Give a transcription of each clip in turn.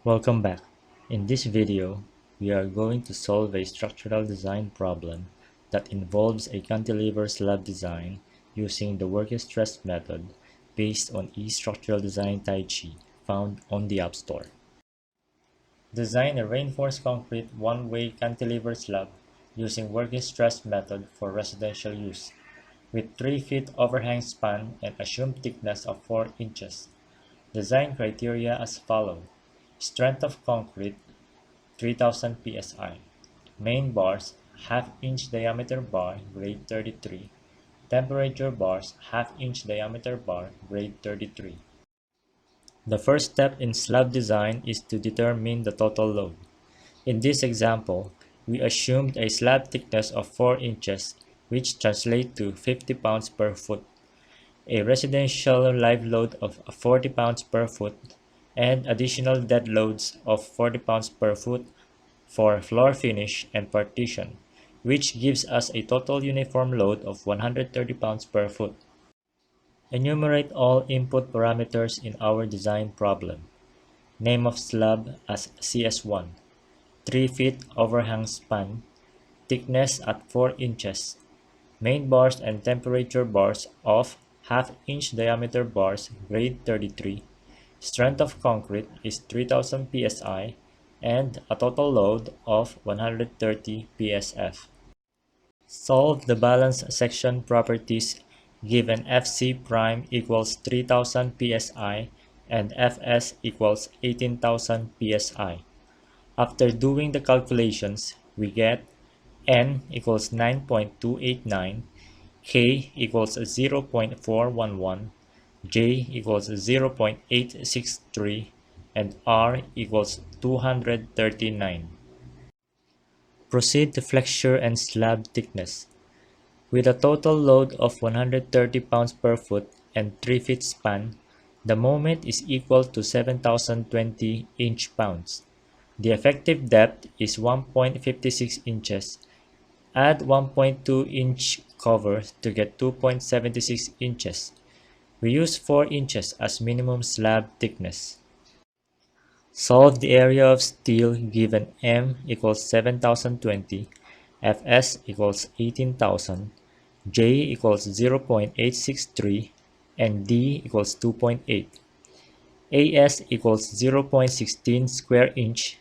Welcome back. In this video, we are going to solve a structural design problem that involves a cantilever slab design using the work stress method based on eStructural Design Taichi found on the App Store. Design a reinforced concrete one-way cantilever slab using work stress method for residential use with 3 feet overhang span and assumed thickness of 4 inches. Design criteria as follows. Strength of concrete 3000 psi. Main bars half-inch diameter bar grade 33. Temperature bars half-inch diameter bar grade 33. The first step in slab design is to determine the total load. In this example, we assumed a slab thickness of 4 inches, which translates to 50 pounds per foot, a residential live load of 40 pounds per foot, and additional dead loads of 40 pounds per foot for floor finish and partition, which gives us a total uniform load of 130 pounds per foot. Enumerate all input parameters in our design problem. Name of slab as CS1, 3 feet overhang span, thickness at 4 inches, main bars and temperature bars of half-inch diameter bars grade 33, strength of concrete is 3000 psi, and a total load of 130 psf. Solve the balance section properties given Fc prime equals 3000 psi and Fs equals 18,000 psi. After doing the calculations, we get N equals 9.289, K equals 0.411, J equals 0.863, and R equals 239. Proceed to flexure and slab thickness. With a total load of 130 pounds per foot and 3 feet span, the moment is equal to 7,020 inch-pounds. The effective depth is 1.56 inches. Add 1.2 inch cover to get 2.76 inches. We use 4 inches as minimum slab thickness. Solve the area of steel given M equals 7020, Fs equals 18,000, J equals 0.863, and D equals 2.8. As equals 0.16 square inch.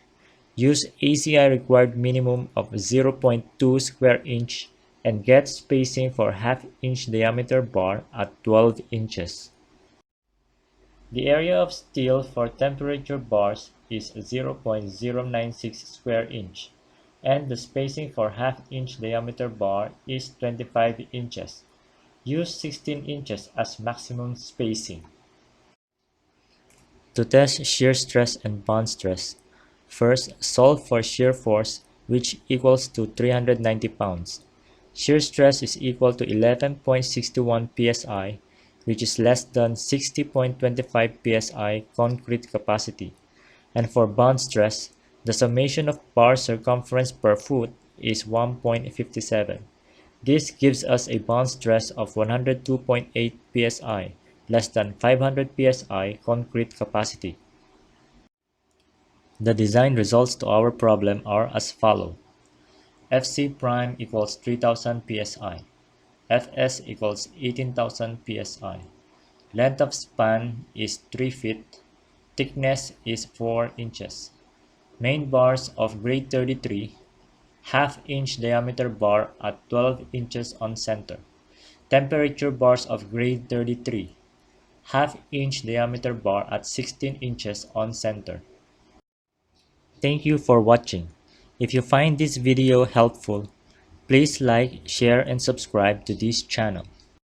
Use ACI required minimum of 0.2 square inch and get spacing for half-inch diameter bar at 12 inches. The area of steel for temperature bars is 0.096 square inch, and the spacing for half-inch diameter bar is 25 inches. Use 16 inches as maximum spacing. To test shear stress and bond stress, first solve for shear force, which equals to 390 pounds. Shear stress is equal to 11.61 psi, which is less than 60.25 psi concrete capacity. And for bond stress, the summation of bar circumference per foot is 1.57. This gives us a bond stress of 102.8 psi, less than 500 psi concrete capacity. The design results to our problem are as follows. Fc prime equals 3000 psi. Fs equals 18,000 psi. Length of span is 3 feet. Thickness is 4 inches. Main bars of grade 33. Half-inch diameter bar at 12 inches on center. Temperature bars of grade 33. Half-inch diameter bar at 16 inches on center. Thank you for watching. If you find this video helpful, please like, share, and subscribe to this channel.